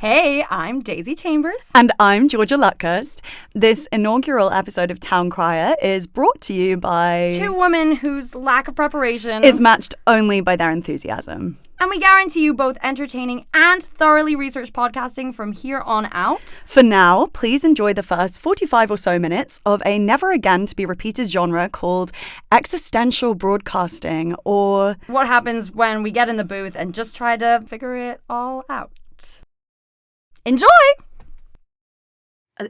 Hey, I'm Daisy Chambers. And I'm Georgia Luckhurst. This inaugural episode of Town Crier is brought to you by... two women whose lack of preparation is matched only by their enthusiasm. And we guarantee you both entertaining and thoroughly researched podcasting from here on out. For now, please enjoy the first 45 or so minutes of a never again to be repeated genre called existential broadcasting, or... what happens when we get in the booth and just try to figure it all out. Enjoy!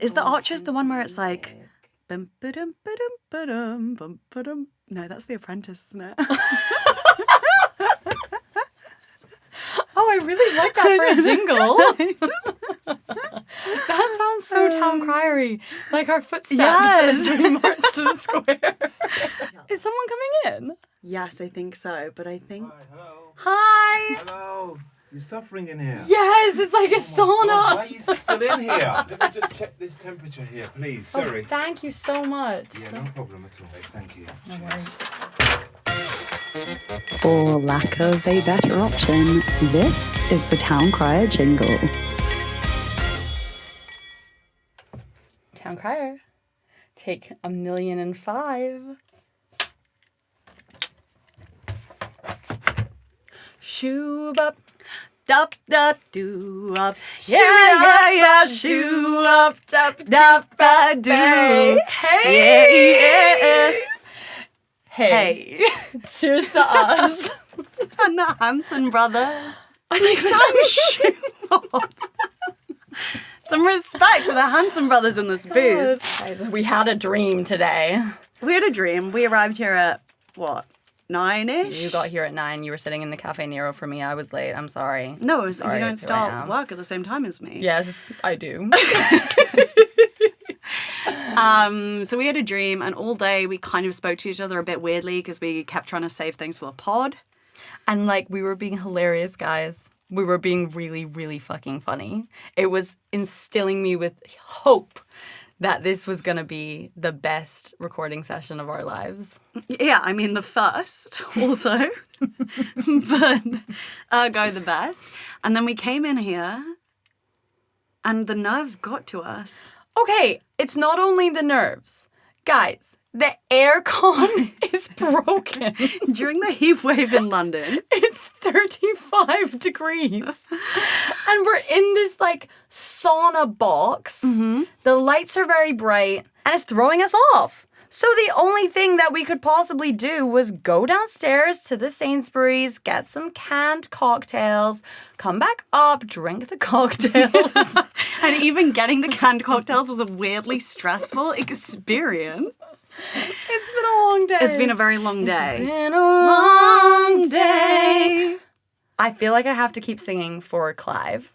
Is the Archers the one where it's like... bum, ba-dum, ba-dum, ba-dum, bum, ba-dum. No, that's The Apprentice, isn't it? Oh, I really like that for a jingle. That sounds so town criery. Like our footsteps as we march to the square. Is someone coming in? Yes, I think so, but I think... Hi, hello. Hi. Hello. You're suffering in here. Yes, it's like a sauna. God, why are you still in here? Let me just check this temperature here, please. Sorry. Oh, thank you so much. Yeah, no problem at all. Thank you. No worries. For lack of a better option, this is the Town Crier jingle. Town crier. Take 1,000,005. Shoo up. Dup, dup, doo, up. Yeah, shoo up, dup, dup, do. Hey. Hey. Cheers to us. And the Hanson brothers. They Some shoe. Some respect for the Hanson brothers in this booth. Guys, we had a dream today. We had a dream. We arrived here at, what, 9-ish? You got here at 9. You were sitting in the Cafe Nero for me. I was late. I'm sorry. No, it was, Sorry, you don't it's who I start am. work at the same time as me. Yes, I do. So we had a dream, and all day we kind of spoke to each other a bit weirdly because we kept trying to save things for the pod. And, like, we were being hilarious, guys. We were being really, really fucking funny. It was instilling me with hope that this was going to be the best recording session of our lives. Yeah, I mean the first also, but go the best. And then we came in here, and the nerves got to us. Okay, it's not only the nerves. Guys, the aircon is broken. During the heat wave in London. It's 35 degrees. And we're in this, like, sauna box. Mm-hmm. The lights are very bright, and it's throwing us off. So the only thing that we could possibly do was go downstairs to the Sainsbury's, get some canned cocktails, come back up, drink the cocktails. And even getting the canned cocktails was a weirdly stressful experience. It's been a long day. It's been a very long day. It's been a long day. I feel like I have to keep singing for Clive.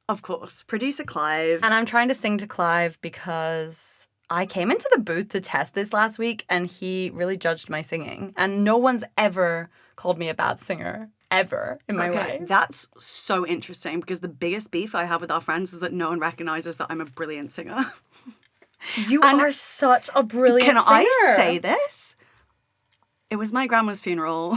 Of course. Producer Clive. And I'm trying to sing to Clive because I came into the booth to test this last week and he really judged my singing. And no one's ever called me a bad singer. Ever in my life. That's so interesting because the biggest beef I have with our friends is that no one recognizes that I'm a brilliant singer. You are such a brilliant singer. Can I say this? It was my grandma's funeral.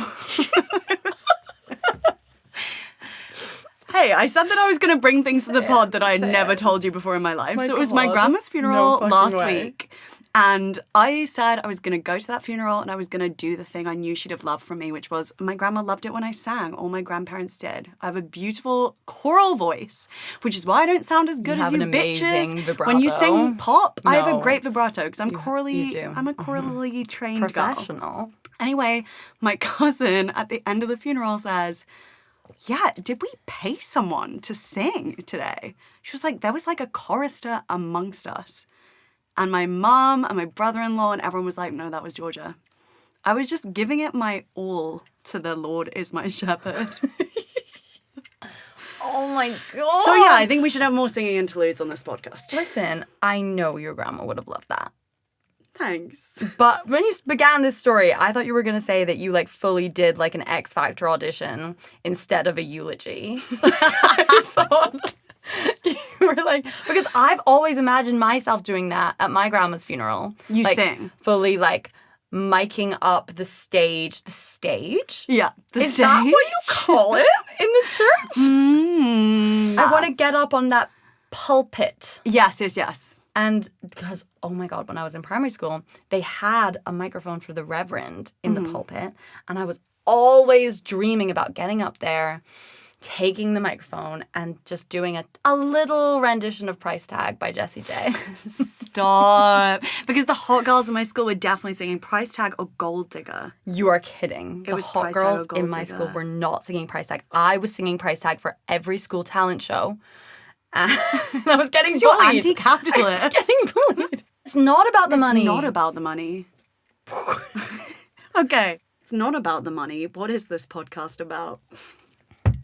Hey, I said that I was going to bring things to the pod that I had never told you before in my life. So it was my grandma's funeral last week. And I said I was going to go to that funeral and I was going to do the thing I knew she'd have loved from me, which was my grandma loved it when I sang. All my grandparents did. I have a beautiful choral voice, which is why I don't sound as good as you bitches. Vibrato. When you sing pop, I have a No. great vibrato because I'm You do. I'm a chorally trained girl. Professional. Anyway, my cousin at the end of the funeral says, yeah, did we pay someone to sing today? She was like, there was like a chorister amongst us. And my mom and my brother-in-law and everyone was like, no, that was Georgia. I was just giving it my all to the Lord is my shepherd. Oh my God. So yeah, I think we should have more singing interludes on this podcast. Listen, I know your grandma would have loved that. Thanks. But when you began this story, I thought you were going to say that you like fully did like an X Factor audition instead of a eulogy. I thought you were like, because I've always imagined myself doing that at my grandma's funeral. You like, sing. Fully like miking up the stage. The stage? Yeah. Is that what you call it in the church? I want to get up on that pulpit. Yes. And because, oh my God, when I was in primary school, they had a microphone for the reverend in the pulpit. And I was always dreaming about getting up there, taking the microphone, and just doing a little rendition of Price Tag by Jessie J. Stop. Because the hot girls in my school were definitely singing Price Tag or Gold Digger. You are kidding. The was hot Price Tag or girls Gold in my Digger. school were not singing Price Tag. I was singing Price Tag for every school talent show. And I was getting You're bullied. anti-capitalist. I was getting bullied. It's not about the money. It's not about the money. Okay. It's not about the money. What is this podcast about? That's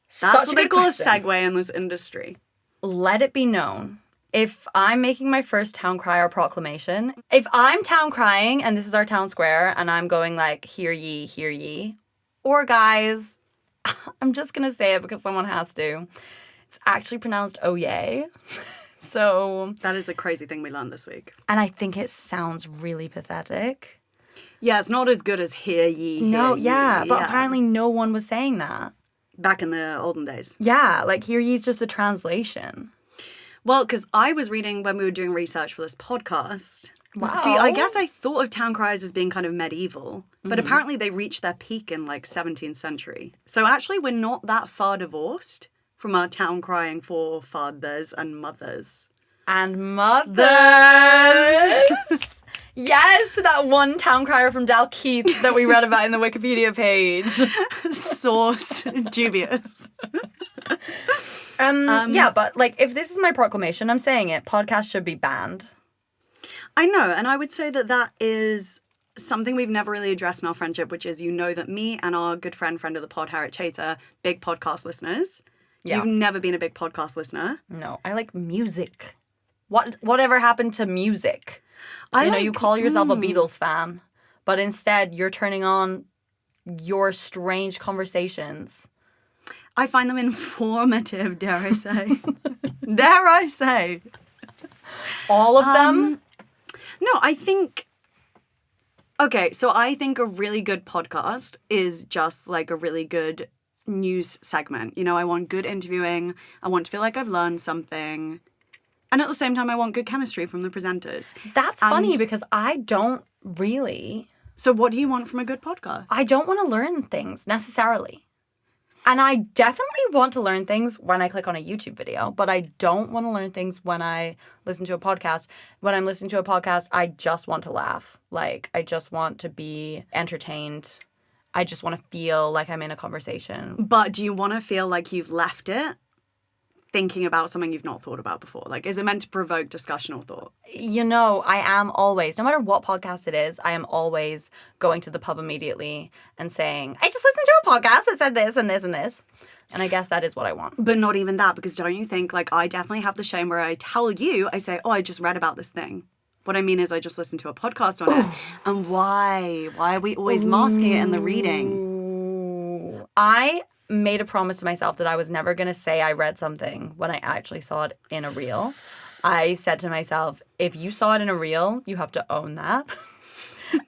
Such what a they good call question. a segue in this industry. Let it be known, if I'm making my first town crier proclamation, if I'm town crying and this is our town square and I'm going like, hear ye, or guys, I'm just going to say it because someone has to. It's actually pronounced oh yay. So, That is a crazy thing we learned this week. and I think it sounds really pathetic. Yeah, it's not as good as hear ye, No, hear yeah, ye. but apparently no one was saying that. Back in the olden days. Yeah, like hear ye is just the translation. Well, because I was reading when we were doing research for this podcast. Wow. See, I guess I thought of town criers as being kind of medieval, but apparently they reached their peak in like 17th century. So actually we're not that far divorced from our town crying forefathers and mothers. And mothers. Yes, that one town crier from Dalkeith that we read about in the Wikipedia page. Source dubious. Yeah, but like if this is my proclamation, I'm saying it. Podcasts should be banned. I know, and I would say that that is something we've never really addressed in our friendship, which is you know that me and our good friend of the pod, Harriet Chater, big podcast listeners. Yeah. You've never been a big podcast listener. No, I like music. Whatever happened to music? You like- call yourself a Beatles fan, but instead you're turning on your strange conversations. I find them informative, dare I say. Dare I say. All of them? No, I think... Okay, so I think a really good podcast is just like a really good news segment. You know, I want good interviewing. I want to feel like I've learned something. And at the same time, I want good chemistry from the presenters. That's funny because I don't really... So what do you want from a good podcast? I don't want to learn things necessarily. And I definitely want to learn things when I click on a YouTube video, but I don't want to learn things when I listen to a podcast. When I'm listening to a podcast, I just want to laugh. Like, I just want to be entertained. I just want to feel like I'm in a conversation. But do you want to feel like you've left it thinking about something you've not thought about before? Like, is it meant to provoke discussion or thought? You know, I am always, no matter what podcast it is, I am always going to the pub immediately and saying, I just listened to a podcast that said this and this and this. And I guess that is what I want. But not even that, because don't you think, like, I definitely have the shame where I tell you, I say, oh, I just read about this thing. What I mean is I just listened to a podcast on it. And why? Why are we always masking it in the reading? Ooh. I made a promise to myself that I was never going to say I read something when I actually saw it in a reel. I said to myself, if you saw it in a reel, you have to own that.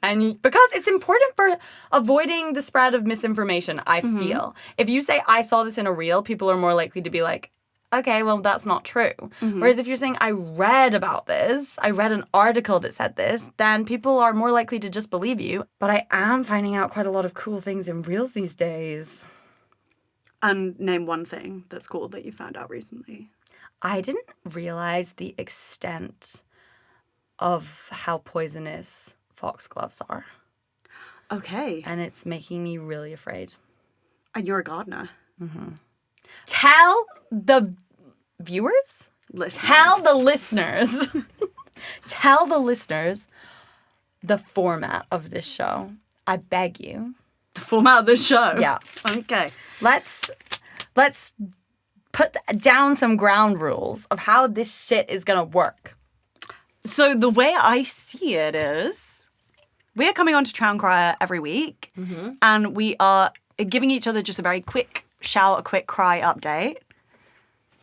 And because it's important for avoiding the spread of misinformation, I feel. If you say, I saw this in a reel, people are more likely to be like, okay, well, that's not true. Whereas if you're saying, I read about this, I read an article that said this, then people are more likely to just believe you. But I am finding out quite a lot of cool things in reels these days. And name one thing that's cool that you found out recently. I didn't realize the extent of how poisonous foxgloves are. Okay. And it's making me really afraid. And you're a gardener. Tell the viewers? Listeners. Tell the listeners. Tell the listeners the format of this show. I beg you. The format of the show. Yeah. Okay. Let's put down some ground rules of how this shit is gonna work. So the way I see it is, we're coming on to Town Crier every week, and we are giving each other just a very quick shout, a quick cry update,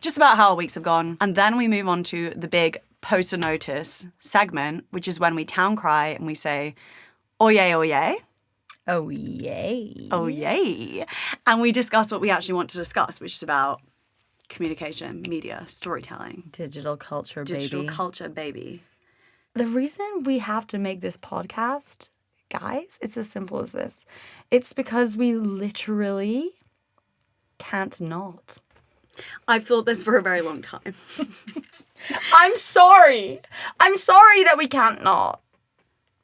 just about how our weeks have gone. And then we move on to the big poster notice segment, which is when we town cry and we say, oh yay, oh yay. Oh yay. Oh yay. And we discuss what we actually want to discuss, which is about communication, media, storytelling, Digital culture, digital baby. culture, baby. The reason we have to make this podcast, guys, it's as simple as this. It's because we literally can't not. I've thought this for a very long time. I'm sorry. I'm sorry that we can't not.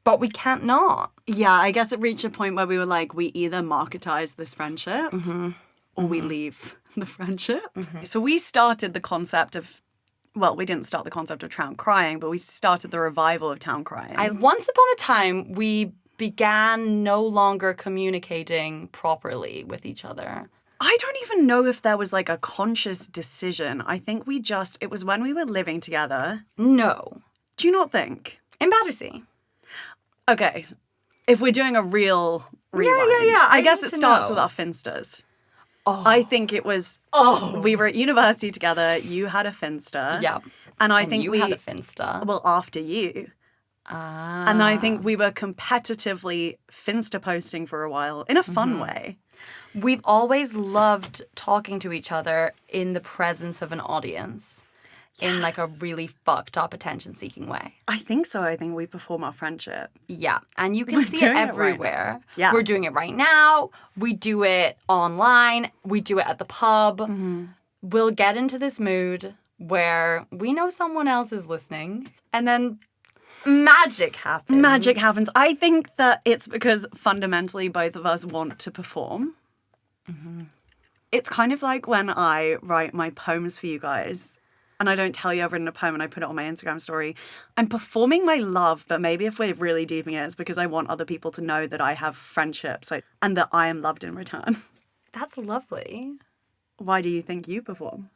But we can't not. Yeah, I guess it reached a point where we were like, we either marketize this friendship or we leave the friendship. So we started the concept of, well, we didn't start the concept of town crying, but we started the revival of town crying. Once upon a time, we began no longer communicating properly with each other. I don't even know if there was like a conscious decision. I think it was when we were living together. No. Do you not think? In Battersea. Okay, if we're doing a real rewind, yeah. I I guess need it to starts know. with our Finsters. Oh. I think it was, we were at university together, you had a Finster. Yeah. And I And think you we had a Finsta. Well, after you. And I think we were competitively Finster posting for a while in a fun way. We've always loved talking to each other in the presence of an audience. In like a really fucked up attention-seeking way. I think so. I think we perform our friendship. Yeah, and you can We're see it doing it right everywhere. Yeah. We're doing it right now. We do it online. We do it at the pub. We'll get into this mood where we know someone else is listening, and then magic happens. Magic happens. I think that it's because fundamentally both of us want to perform. It's kind of like when I write my poems for you guys. And I don't tell you I've written a poem and I put it on my Instagram story. I'm performing my love, but maybe if we're really deep in it, it's because I want other people to know that I have friendships and that I am loved in return. That's lovely. Why do you think you perform?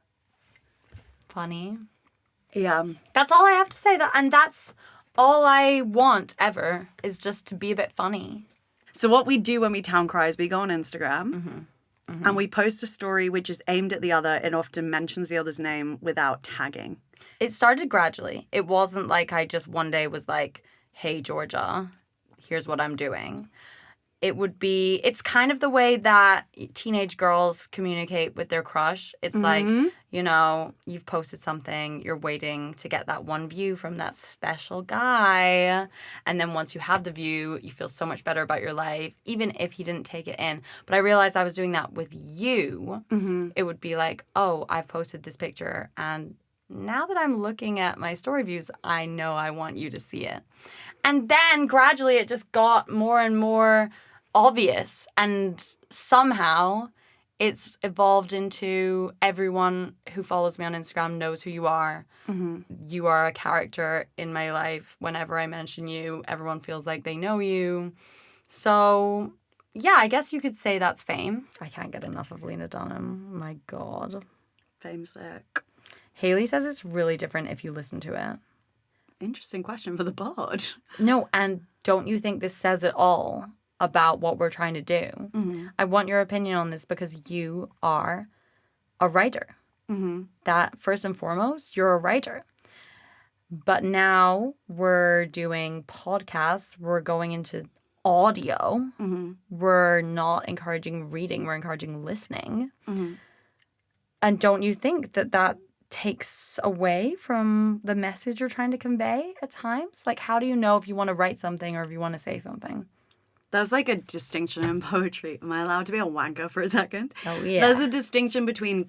Funny. Yeah. That's all I have to say. And that's all I want ever is just to be a bit funny. So what we do when we town cry is we go on Instagram and we post a story which is aimed at the other and often mentions the other's name without tagging. It started gradually. It wasn't like I just one day was like, hey, Georgia, here's what I'm doing. It's kind of the way that teenage girls communicate with their crush. It's like, you know, you've posted something, you're waiting to get that one view from that special guy. And then once you have the view, you feel so much better about your life, even if he didn't take it in. But I realized I was doing that with you. It would be like, oh, I've posted this picture. And now that I'm looking at my story views, I know I want you to see it. And then gradually it just got more and more obvious, and somehow it's evolved into everyone who follows me on Instagram knows who you are. You are a character in my life. Whenever I mention you, everyone feels like they know you. So yeah, I guess you could say that's fame. I can't get enough of Lena Dunham. My God. Fame sick. Haley says it's really different if you listen to it. Interesting question for the pod. No, and don't you think this says it all about what we're trying to do? I want your opinion on this because you are a writer. That, first and foremost, you're a writer. But now we're doing podcasts. We're going into audio. We're not encouraging reading. We're encouraging listening. And don't you think that takes away from the message you're trying to convey at times? Like, how do you know if you want to write something or if you want to say something? There's like a distinction in poetry. Am I allowed to be a wanker for a second? Oh, yeah. There's a distinction between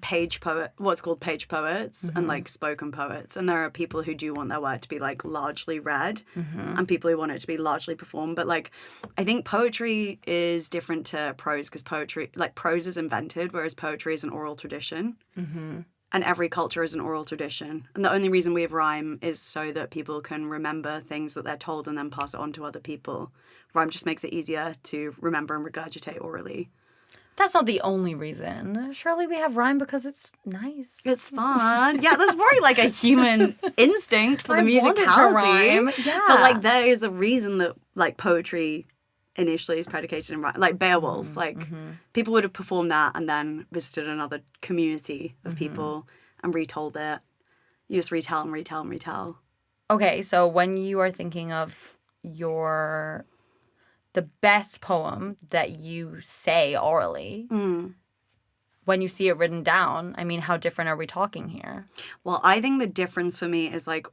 what's called page poets and like spoken poets. And there are people who do want their work to be like largely read and people who want it to be largely performed. But like, I think poetry is different to prose because prose is invented, whereas poetry is an oral tradition. And every culture is an oral tradition. And the only reason we have rhyme is so that people can remember things that they're told and then pass it on to other people. Rhyme just makes it easier to remember and regurgitate orally. That's not the only reason. Surely we have rhyme because it's nice. It's fun. Yeah, there's probably like a human instinct for the wanted to musicality. rhyme. Yeah. But like there is a reason that like poetry initially is predicated in rhyme. Like Beowulf, people would have performed that and then visited another community of people and retold it. You just retell and retell and retell. Okay, so when you are thinking of the best poem that you say orally, when you see it written down, I mean, how different are we talking here? Well, I think the difference for me is like,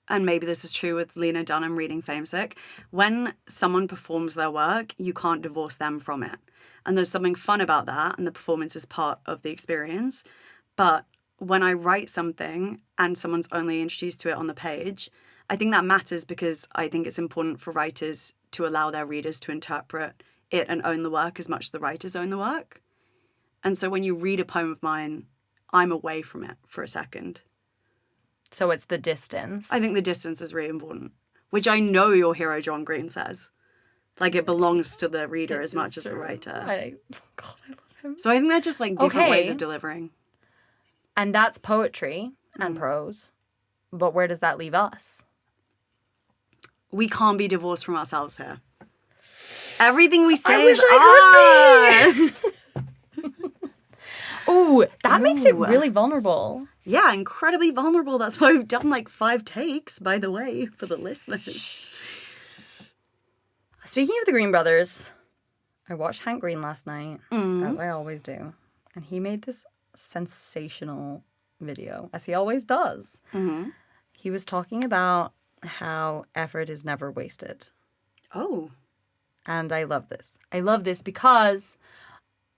and maybe this is true with Lena Dunham reading Famesick, when someone performs their work, you can't divorce them from it. And there's something fun about that, and the performance is part of the experience. But when I write something and someone's only introduced to it on the page, I think that matters because I think it's important for writers to allow their readers to interpret it and own the work as much as the writers own the work. And so when you read a poem of mine, I'm away from it for a second. So it's the distance. I think the distance is really important, which I know your hero John Green says. Like it belongs to the reader as much as the writer. God, I love him. So I think they're just like different ways of delivering. And that's poetry and prose. But where does that leave us? We can't be divorced from ourselves here. Everything we say I wish is I could be. Ooh, that makes it really vulnerable. Yeah, incredibly vulnerable. That's why we've done like 5 takes, by the way, for the listeners. Speaking of the Green Brothers, I watched Hank Green last night, as I always do. And he made this sensational video, as he always does. Mm-hmm. He was talking about how effort is never wasted. Oh. And I love this. I love this because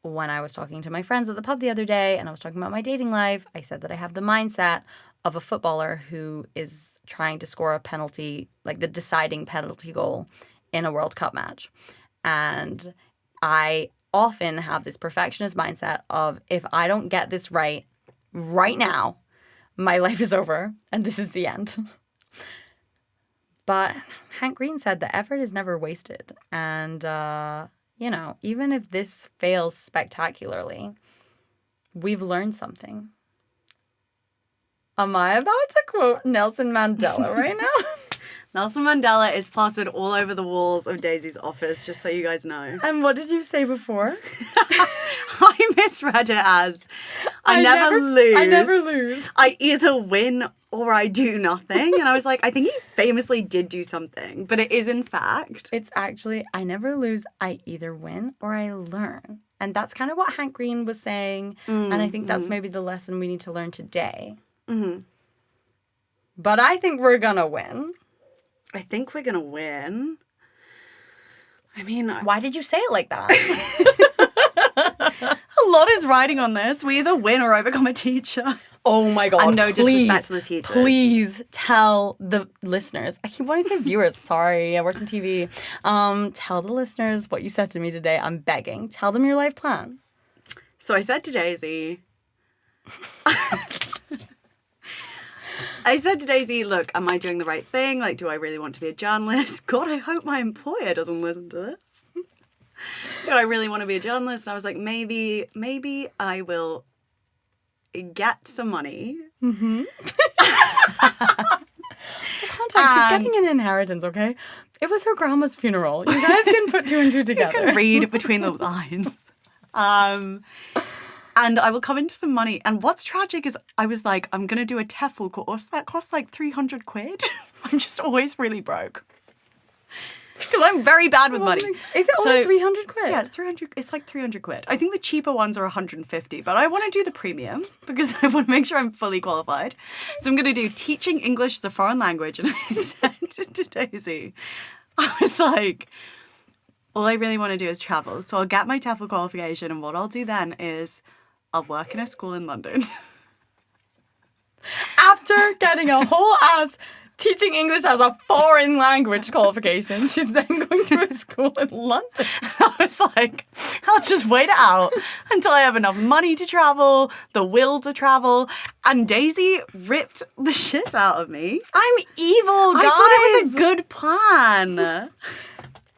when I was talking to my friends at the pub the other day and I was talking about my dating life, I said that I have the mindset of a footballer who is trying to score a penalty, like the deciding penalty goal in a World Cup match. And I often have this perfectionist mindset of if I don't get this right now, my life is over and this is the end. But Hank Green said that effort is never wasted. And, you know, even if this fails spectacularly, we've learned something. Am I about to quote Nelson Mandela right now? Nelson Mandela is plastered all over the walls of Daisy's office, just so you guys know. And what did you say before? I misread it as, I never lose. I never lose. I either win or I do nothing. And I was like, I think he famously did do something, but it is in fact. It's actually, I never lose. I either win or I learn. And that's kind of what Hank Green was saying. And I think that's maybe the lesson we need to learn today. Mm-hmm. But I think we're going to win. I think we're going to win. I mean... Why did you say it like that? A lot is riding on this. We either win or I become a teacher. Oh my God. And no disrespect to the teachers. Please tell the listeners. I keep wanting to say viewers. Sorry, I work in TV. Tell the listeners what you said to me today. I'm begging. Tell them your life plan. So I said to Daisy... I said to Daisy, look, am I doing the right thing? Like, do I really want to be a journalist? God, I hope my employer doesn't listen to this. Do I really want to be a journalist? And I was like, maybe I will get some money. Mm-hmm. Context, she's getting an inheritance, okay? It was her grandma's funeral. You guys can put 2 and 2 together. You can read between the lines. And I will come into some money. And what's tragic is I was like, I'm going to do a TEFL course. That costs like 300 quid. I'm just always really broke. Because I'm very bad with money. Is it only 300 quid? Yeah, it's 300. It's like 300 quid. I think the cheaper ones are 150, but I want to do the premium because I want to make sure I'm fully qualified. So I'm going to do teaching English as a foreign language. And I said to Daisy, I was like, all I really want to do is travel. So I'll get my TEFL qualification. And what I'll do then is I'll work in a school in London. After getting a whole ass teaching English as a foreign language qualification, she's then going to a school in London. I was like, I'll just wait it out until I have enough money to travel, the will to travel. And Daisy ripped the shit out of me. I'm evil, guys. I thought it was a good plan.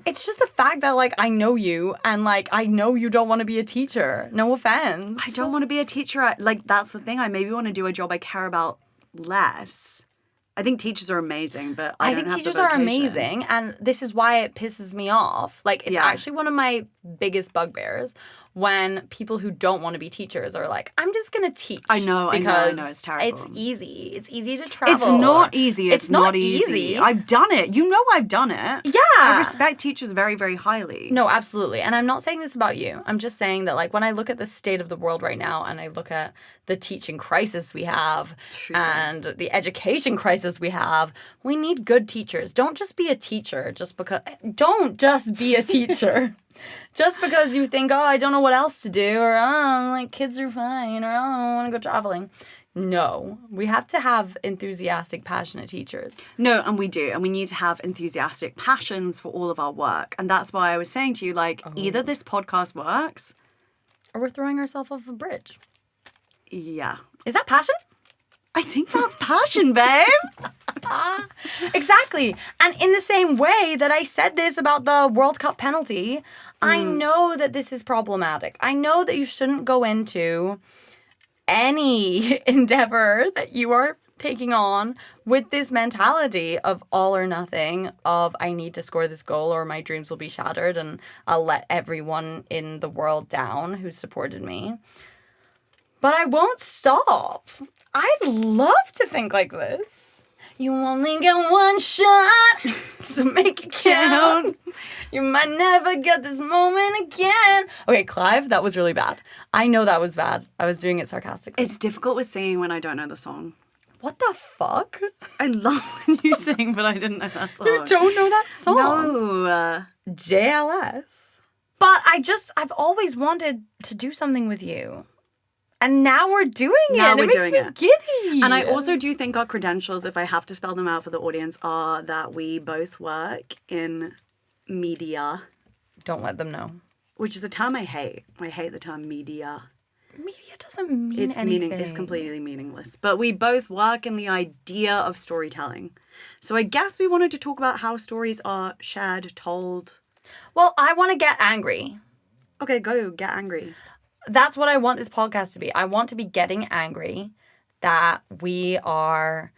It's just the fact that, like, I know you and, like, I know you don't want to be a teacher. No offense. I don't want to be a teacher. Like, that's the thing. I maybe want to do a job I care about less. I think teachers are amazing, but I don't have the teachers are vocation. amazing, and this is why it pisses me off. Like, it's actually one of my biggest bugbears when people who don't want to be teachers are like, I'm just going to teach. I know, because it's terrible. It's easy. It's easy to travel. It's not easy. It's not easy. I've done it. You know I've done it. Yeah. I respect teachers very, very highly. No, absolutely. And I'm not saying this about you. I'm just saying that, like, when I look at the state of the world right now and I look at the teaching crisis we have and the education crisis we have, we need good teachers. Don't just be a teacher Don't just be a teacher. Just because you think, I don't know what else to do, or, like, kids are fine, or, I want to go traveling. No, we have to have enthusiastic, passionate teachers. No, and we do. And we need to have enthusiastic passions for all of our work. And that's why I was saying to you, like, either this podcast works. Or we're throwing ourselves off a bridge. Yeah. Is that passion? I think that's passion, babe. Exactly. And in the same way that I said this about the World Cup penalty, I know that this is problematic. I know that you shouldn't go into any endeavor that you are taking on with this mentality of all or nothing, of I need to score this goal or my dreams will be shattered and I'll let everyone in the world down who supported me. But I won't stop. I'd love to think like this. You only get one shot to make it count. You might never get this moment again. Okay, Clive, that was really bad. I know that was bad. I was doing it sarcastically. It's difficult with singing when I don't know the song. What the fuck? I love when you sing, but I didn't know that song. You don't know that song? No. JLS. But I've always wanted to do something with you. And now we're doing it. Now we're it makes doing me it. giddy. And I also do think our credentials, if I have to spell them out for the audience, are that we both work in media. Don't let them know. Which is a term I hate. I hate the term media. Media doesn't mean anything. It's completely meaningless. But we both work in the idea of storytelling. So I guess we wanted to talk about how stories are shared, told. Well, I want to get angry. Okay, go. Get angry. That's what I want this podcast to be. I want to be getting angry that we are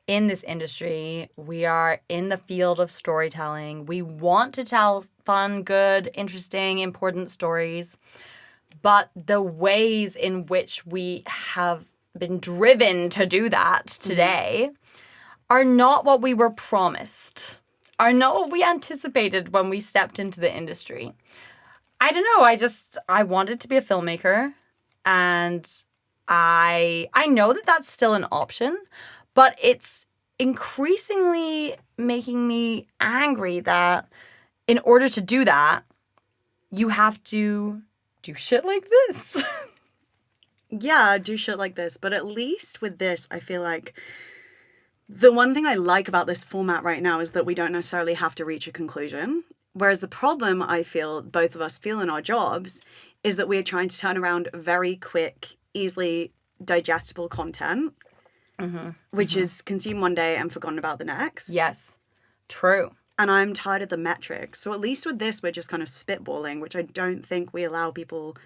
in this industry. We are in the field of storytelling. We want to tell fun, good, interesting, important stories. But the ways in which we have been driven to do that today are not what we were promised, are not what we anticipated when we stepped into the industry. I don't know. I wanted to be a filmmaker, and I know that that's still an option, but it's increasingly making me angry that in order to do that, you have to do shit like this. Yeah, do shit like this. But at least with this, I feel like the one thing I like about this format right now is that we don't necessarily have to reach a conclusion. Whereas the problem I feel both of us feel in our jobs is that we're trying to turn around very quick, easily digestible content, which is consumed one day and forgotten about the next. Yes, true. And I'm tired of the metrics. So at least with this, we're just kind of spitballing, which I don't think we allow people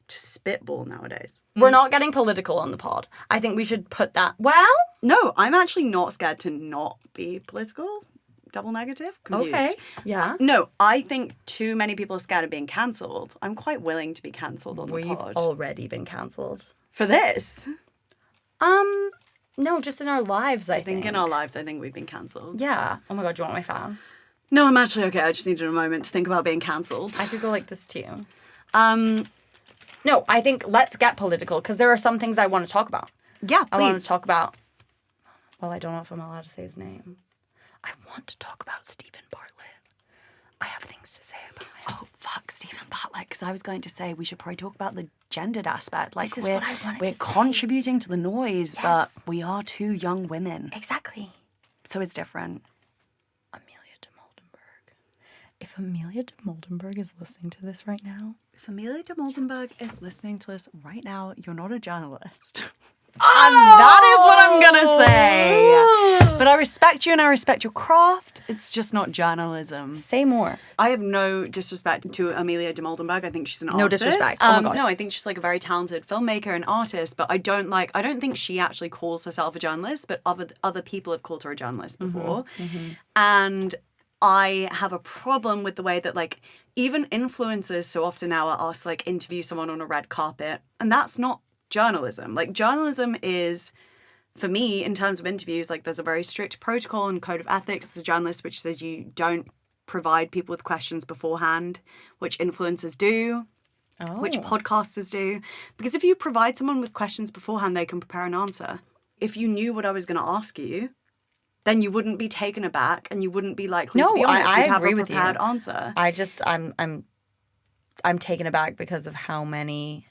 to spitball nowadays. We're not getting political on the pod. I think we should put that... Well... No, I'm actually not scared to not be political. Double negative? Confused. Okay. Yeah. No, I think too many people are scared of being cancelled. I'm quite willing to be cancelled on the We've pod. already been cancelled. For this? No, just in our lives, I think. In our lives, I think we've been cancelled. Yeah. Oh my God, do you want my fan? No, I'm actually okay. I just needed a moment to think about being cancelled. I could go like this too. No, I think let's get political because there are some things I want to talk about. Yeah, please. I want to talk about... Well, I don't know if I'm allowed to say his name. I want to talk about Stephen Bartlett. I have things to say about him. Oh, fuck, Stephen Bartlett. Because I was going to say we should probably talk about the gendered aspect. Like, This is what I wanted we're to say. contributing to the noise, Yes. but we are two young women. Exactly. So it's different. Amelia de Moldenberg. If Amelia de Moldenberg is listening to this right now... If Amelia de Moldenberg is listening to this right now, you're not a journalist. Oh! And that is what I'm going to say. But I respect you and I respect your craft. It's just not journalism. Say more. I have no disrespect to Amelia de Moldenberg. I think she's an No artist. disrespect. Oh my God. No, I think she's like a very talented filmmaker and artist, but I don't think she actually calls herself a journalist, but other people have called her a journalist before. And I have a problem with the way that, like, even influencers so often now are asked to, like, interview someone on a red carpet. And that's not journalism. Like, journalism is, for me, in terms of interviews, like, there's a very strict protocol and code of ethics as a journalist, which says you don't provide people with questions beforehand, which influencers do, which podcasters do. Because if you provide someone with questions beforehand, they can prepare an answer. If you knew what I was going to ask you, then you wouldn't be taken aback and you wouldn't be likely to be honest. I You'd have agree a with you. prepared answer. I'm taken aback because of how many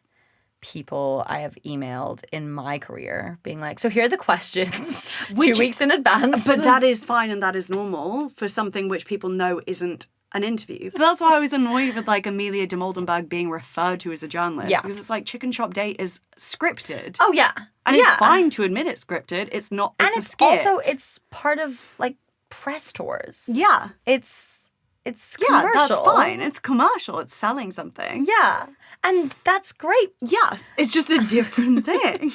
people I have emailed in my career being like, so here are the questions 2 weeks in advance. But that is fine and that is normal for something which people know isn't an interview. But that's why I was annoyed with, like, Amelia de Moldenberg being referred to as a journalist. Yeah. Because it's like Chicken Shop Date is scripted. Oh, yeah. And it's fine to admit it's scripted. It's not, it's a skit. Also, it's part of, like, press tours. Yeah. It's commercial. Yeah, that's fine. It's commercial. It's selling something. Yeah. And that's great. Yes. It's just a different thing.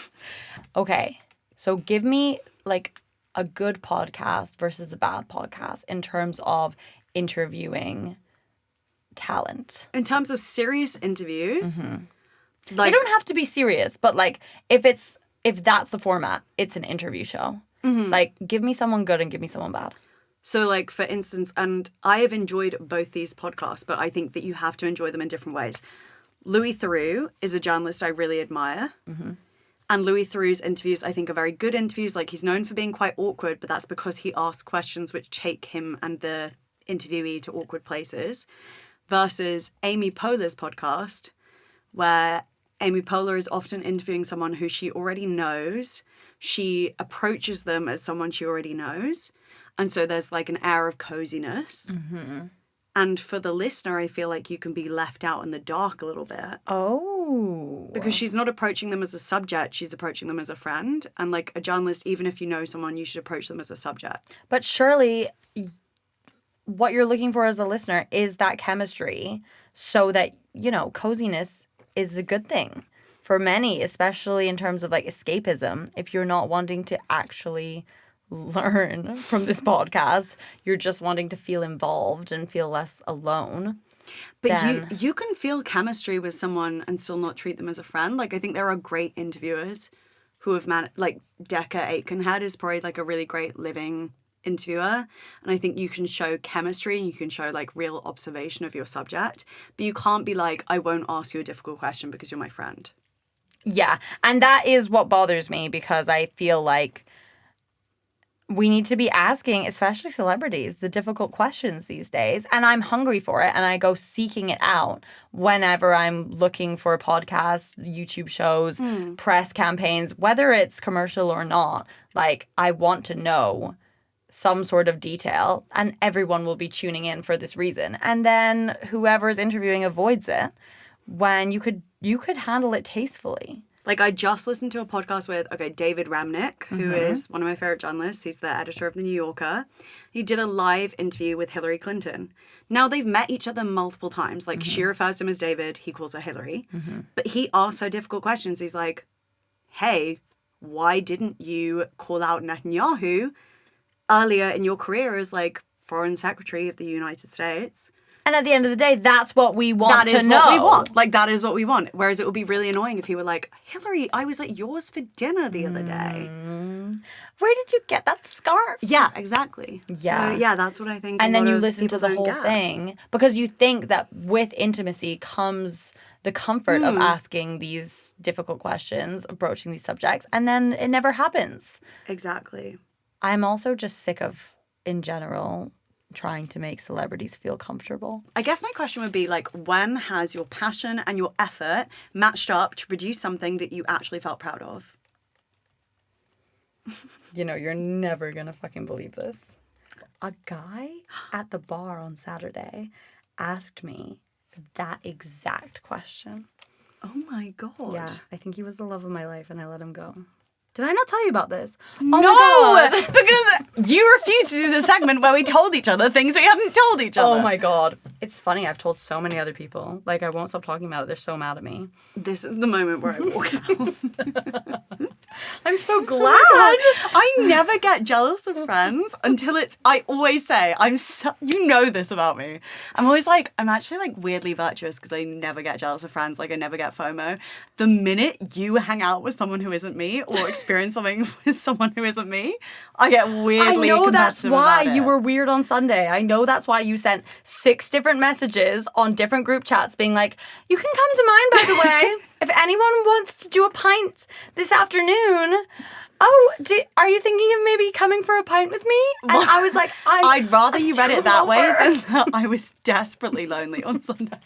Okay. So give me, like, a good podcast versus a bad podcast in terms of interviewing talent. In terms of serious interviews, like, They don't have to be serious, but, like, if that's the format, it's an interview show. Like, give me someone good and give me someone bad. so, like, for instance, and I have enjoyed both these podcasts, but I think that you have to enjoy them in different ways. Louis Theroux is a journalist I really admire. And Louis Theroux's interviews, I think, are very good interviews. Like, he's known for being quite awkward, but that's because he asks questions which take him and the interviewee to awkward places. Versus Amy Poehler's podcast, where Amy Poehler is often interviewing someone who she already knows. She approaches them as someone she already knows. And so there's, like, an air of coziness. And for the listener, I feel like you can be left out in the dark a little bit. Oh. Because she's not approaching them as a subject, she's approaching them as a friend. And, like, a journalist, even if you know someone, you should approach them as a subject. But surely what you're looking for as a listener is that chemistry so that, you know, coziness is a good thing for many, especially in terms of, like, escapism. If you're not wanting to actually learn from this podcast, you're just wanting to feel involved and feel less alone. But you can feel chemistry with someone and still not treat them as a friend. Like, I think there are great interviewers who have like Decca Aitkenhead is probably, like, a really great living interviewer. And I think you can show chemistry and you can show, like, real observation of your subject. But you can't be like, I won't ask you a difficult question because you're my friend. Yeah. And that is what bothers me, because I feel like we need to be asking, especially celebrities, the difficult questions these days. And I'm hungry for it. And I go seeking it out whenever I'm looking for podcasts, YouTube shows, press campaigns, whether it's commercial or not. Like, I want to know some sort of detail, and everyone will be tuning in for this reason. And then whoever's interviewing avoids it when you could handle it tastefully. Like, I just listened to a podcast with, David Remnick, who is one of my favorite journalists. He's the editor of The New Yorker. He did a live interview with Hillary Clinton. Now, they've met each other multiple times. Like, she refers to him as David. He calls her Hillary. But he asks her difficult questions. He's like, hey, why didn't you call out Netanyahu earlier in your career as, like, Foreign Secretary of the United States? And at the end of the day, that's what we want to know. That is what we want. Like, that is what we want. Whereas it would be really annoying if he were like, Hillary, I was at yours for dinner the other day. Where did you get that scarf? Yeah, exactly. Yeah. So, yeah, that's what I think. And a then lot you of listen to people the don't whole get. thing because you think that with intimacy comes the comfort of asking these difficult questions, approaching these subjects, and then it never happens. Exactly. I'm also just sick of, in general, trying to make celebrities feel comfortable. I guess my question would be, like, when has your passion and your effort matched up to produce something that you actually felt proud of? You know, you're never gonna fucking believe this. A guy at the bar on Saturday asked me that exact question. Oh my God. Yeah, I think he was the love of my life and I let him go. Did I not tell you about this? No! Because you refused to do the segment where we told each other things we hadn't told each other. Oh my God. It's funny, I've told so many other people. Like, I won't stop talking about it. They're so mad at me. This is the moment where I walk out. I'm so glad. I never get jealous of friends until I always say, you know this about me. I'm always like, I'm actually like weirdly virtuous because I never get jealous of friends. Like I never get FOMO. The minute you hang out with someone who isn't me or experience something with someone who isn't me, I get weirdly I know that's competitive why about you it. were weird on Sunday. I know that's why you sent 6 different messages on different group chats being like, you can come to mine, by the way. If anyone wants to do a pint this afternoon, are you thinking of maybe coming for a pint with me? And I was like, I'd rather you read it that way over. than that I was desperately lonely on Sunday.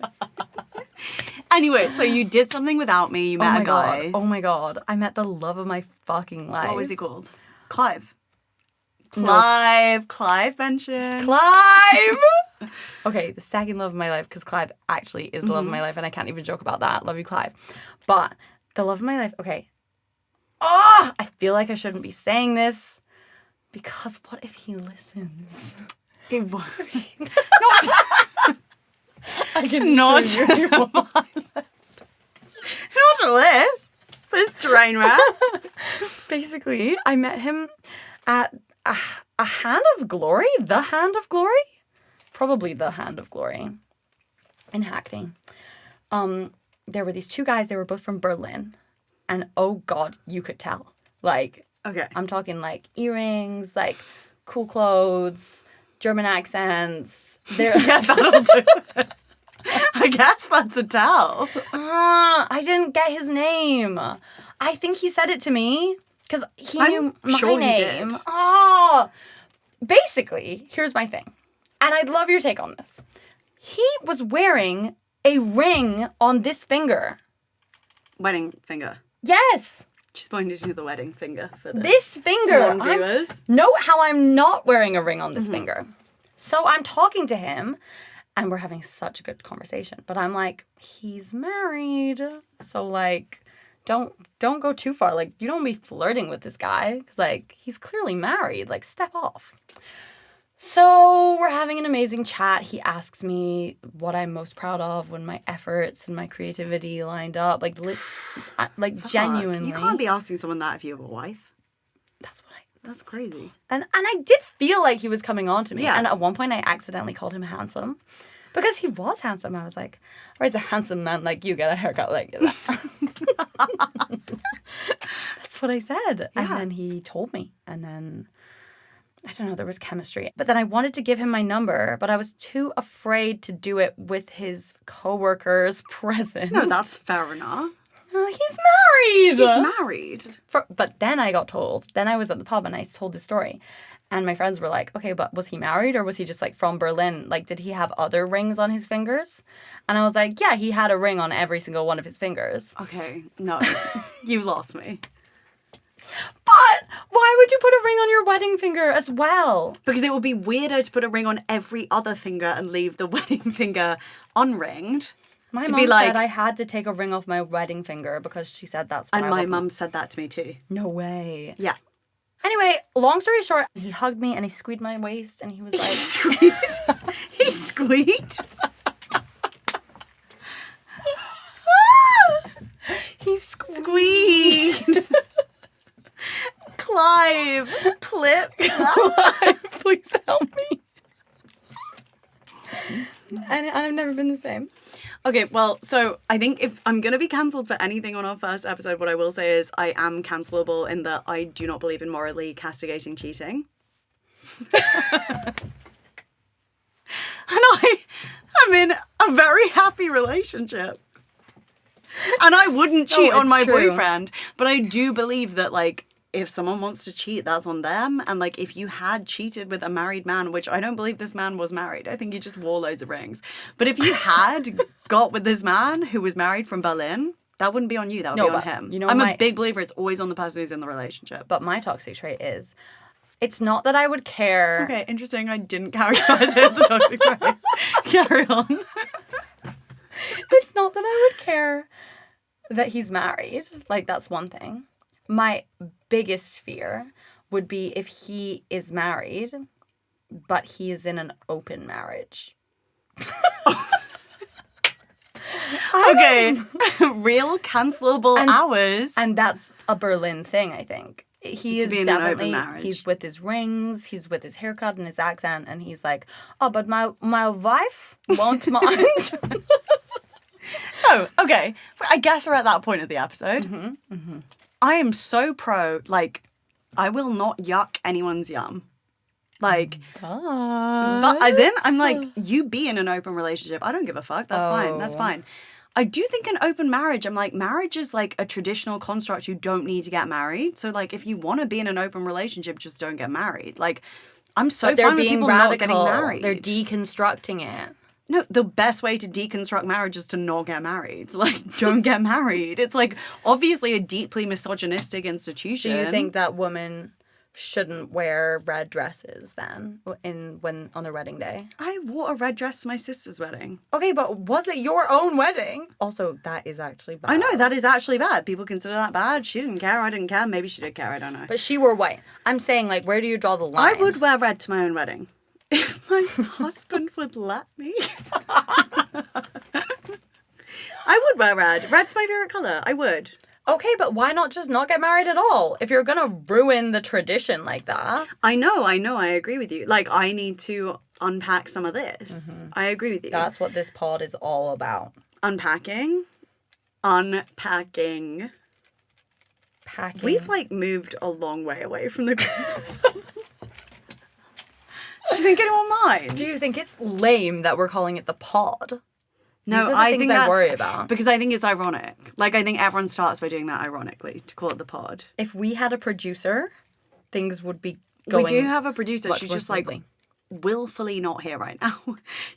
Anyway, so you did something without me. You met a guy. Oh my God. I met the love of my fucking life. What was he called? Clive. Clive mentioned. Clive! Okay, the second love of my life, because Clive actually is the love of my life, and I can't even joke about that. Love you, Clive. But the love of my life, okay. Oh, I feel like I shouldn't be saying this, because what if he listens? He won't. I can Not show you. Not this train wreck. Basically, I met him at a Hand of Glory? The Hand of Glory? Probably the Hand of Glory in Hackney. There were these 2 guys, they were both from Berlin. And oh God, you could tell. Like, Okay. I'm talking like earrings, like cool clothes, German accents. Yeah, that'll do it. I guess that's a tell. I didn't get his name. I think he said it to me because he knew my sure he name. did. Basically, here's my thing. And I'd love your take on this. He was wearing a ring on this finger. Wedding finger. Yes. She's pointing to the wedding finger for the This finger. non-viewers. Note how I'm not wearing a ring on this finger. So I'm talking to him and we're having such a good conversation. But I'm like, he's married. So like, don't go too far. Like, you don't be flirting with this guy. Because like, he's clearly married. Like, step off. So we're having an amazing chat. He asks me what I'm most proud of when my efforts and my creativity lined up. Like genuinely. You can't be asking someone that if you have a wife. That's crazy. And I did feel like he was coming on to me. Yes. And at one point I accidentally called him handsome. Because he was handsome. I was like, or he's a handsome man like you, get a haircut like that. That's what I said. And then he told me. And then, I don't know, there was chemistry. But then I wanted to give him my number, but I was too afraid to do it with his coworkers present. No, that's fair enough. Oh, he's married. He's married. But then I got told. Then I was at the pub and I told this story. And my friends were like, okay, but was he married or was he just like from Berlin? Like, did he have other rings on his fingers? And I was like, yeah, he had a ring on every single one of his fingers. Okay, no. You lost me. But why would you put a ring on your wedding finger as well? Because it would be weirder to put a ring on every other finger and leave the wedding finger unringed. My to mom be like, said I had to take a ring off my wedding finger because she said that's what and I my wasn't. mum said that to me too. No way. Yeah. Anyway, long story short, he hugged me and he squeezed my waist and he was like... Squeaked? He squeaked? He squeaked. Clive, clip. Clive, please help me. And I've never been the same. Okay, well, so I think if I'm going to be cancelled for anything on our first episode, what I will say is I am cancelable in that I do not believe in morally castigating cheating. And I'm in a very happy relationship. And I wouldn't cheat on it's my true. boyfriend, but I do believe that, like, if someone wants to cheat, that's on them. And, like, if you had cheated with a married man, which I don't believe this man was married. I think he just wore loads of rings. But if you had got with this man who was married from Berlin, that wouldn't be on you. That would be on him. You know, I'm a big believer it's always on the person who's in the relationship. But my toxic trait is, it's not that I would care. Okay, interesting. I didn't characterize it as a toxic trait. Carry on. It's not that I would care that he's married. Like, that's one thing. My biggest fear would be if he is married, but he is in an open marriage. Okay. Real cancelable hours. And that's a Berlin thing, I think. He To is be in an open definitely, marriage. he's with his rings, he's with his haircut and his accent, and he's like, oh, but my wife won't mind. Oh, okay. I guess we're at that point of the episode. I am so pro, like, I will not yuck anyone's yum. Like, but as in, I'm like, you be in an open relationship. I don't give a fuck. That's fine. That's fine. I do think an open marriage, I'm like, marriage is like a traditional construct. You don't need to get married. So, like, if you want to be in an open relationship, just don't get married. Like, I'm so But they're fine with being people radical. not getting married. They're deconstructing it. No, the best way to deconstruct marriage is to not get married. Like, don't get married. It's like obviously a deeply misogynistic institution. Do you think that women shouldn't wear red dresses then on their wedding day? I wore a red dress to my sister's wedding. Okay, but was it your own wedding? Also, that is actually bad. I know that is actually bad. People consider that bad. She didn't care. I didn't care. Maybe she did care. I don't know. But she wore white. I'm saying, like, where do you draw the line? I would wear red to my own wedding. If my husband would let me. I would wear red. Red's my favourite colour. I would. Okay, but why not just not get married at all? If you're gonna ruin the tradition like that. I know. I agree with you. Like, I need to unpack some of this. I agree with you. That's what this pod is all about. Unpacking. Packing. We've, like, moved a long way away from the Do you think anyone minds? Do you think it's lame that we're calling it the pod? No, These are the I things think I that's worry about. because I think it's ironic. Like, I think everyone starts by doing that ironically to call it the pod. If we had a producer, things would be going. We do have a producer. much She's more just like smoothly. willfully not here right now.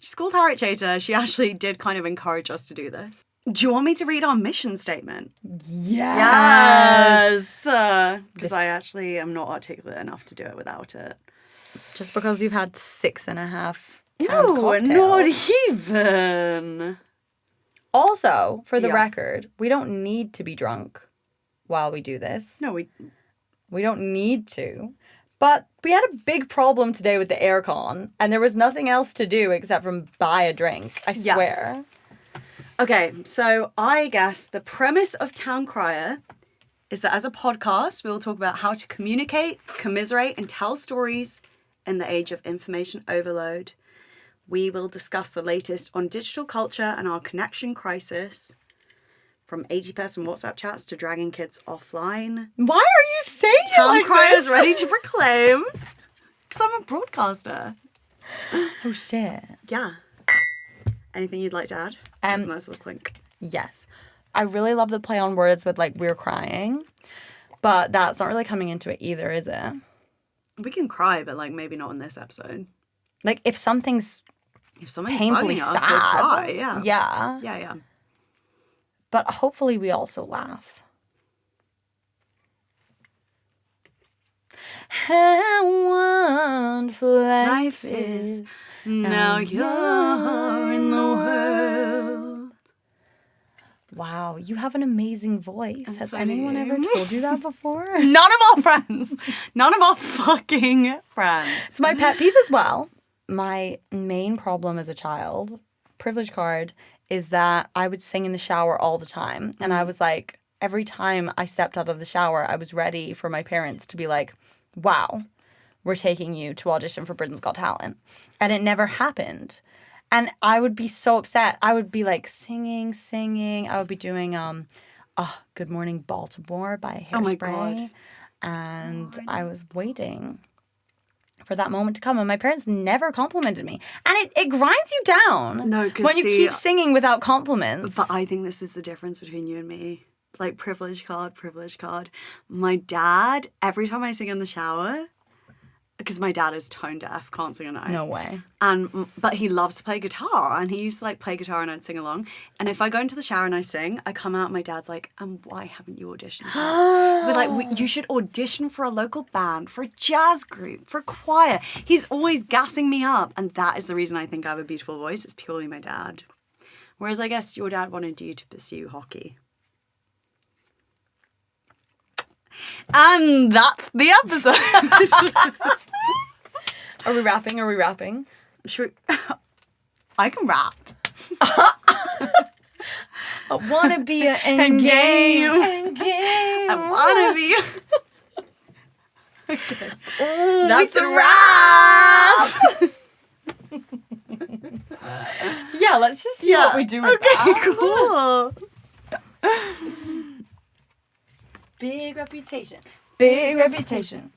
She's called Harriet Chater. She actually did kind of encourage us to do this. Do you want me to read our mission statement? Yes. Because I actually am not articulate enough to do it without it. Just because you've had 6.5 No, cocktails. not even. Also, for the Yeah. record, we don't need to be drunk while we do this. No, we don't need to. But we had a big problem today with the aircon, and there was nothing else to do except from buy a drink. I Yes. swear. Okay, so I guess the premise of Town Crier is that as a podcast, we will talk about how to communicate, commiserate, and tell stories in the age of information overload. We will discuss the latest on digital culture and our connection crisis, from 80-person WhatsApp chats to dragging kids offline. Why are you saying it Town like Crier's this? ready to proclaim, because I'm a broadcaster. Oh, shit. Yeah. Anything you'd like to add? That's a nice little clink. Yes. I really love the play on words with, like, we're crying. But that's not really coming into it either, is it? We can cry, but, like, maybe not in this episode. Like, if something's If something's painfully bugging us, sad. we'll cry. Yeah. Yeah. Yeah. But hopefully we also laugh. How wonderful life is. Now you're in the world. Wow, you have an amazing voice. Has anyone ever told you that before? None of our friends. None of our fucking friends. It's my pet peeve as well. My main problem as a child, privilege card, is that I would sing in the shower all the time. And I was like, every time I stepped out of the shower, I was ready for my parents to be like, wow, we're taking you to audition for Britain's Got Talent. And it never happened. And I would be so upset. I would be like singing. I would be doing Good Morning Baltimore by Hairspray. Oh my God. And I was waiting for that moment to come. And my parents never complimented me. And it grinds you down No, 'cause when you see, keep singing without compliments. But I think this is the difference between you and me. Like, privilege card. My dad, every time I sing in the shower, because my dad is tone deaf, can't sing a note. No way. But he loves to play guitar, and he used to, like, play guitar and I'd sing along. And if I go into the shower and I sing, I come out and my dad's like, why haven't you auditioned yet? We're like, you should audition for a local band, for a jazz group, for a choir. He's always gassing me up, and that is the reason I think I have a beautiful voice. It's purely my dad. Whereas I guess your dad wanted you to pursue hockey. And that's the episode. Are we rapping? Should we... I can rap. Wanna be an end game. End game. I wanna be. Okay. Ooh, That's we a can Yeah, let's just see what we do with that. Cool. Big reputation. Big reputation.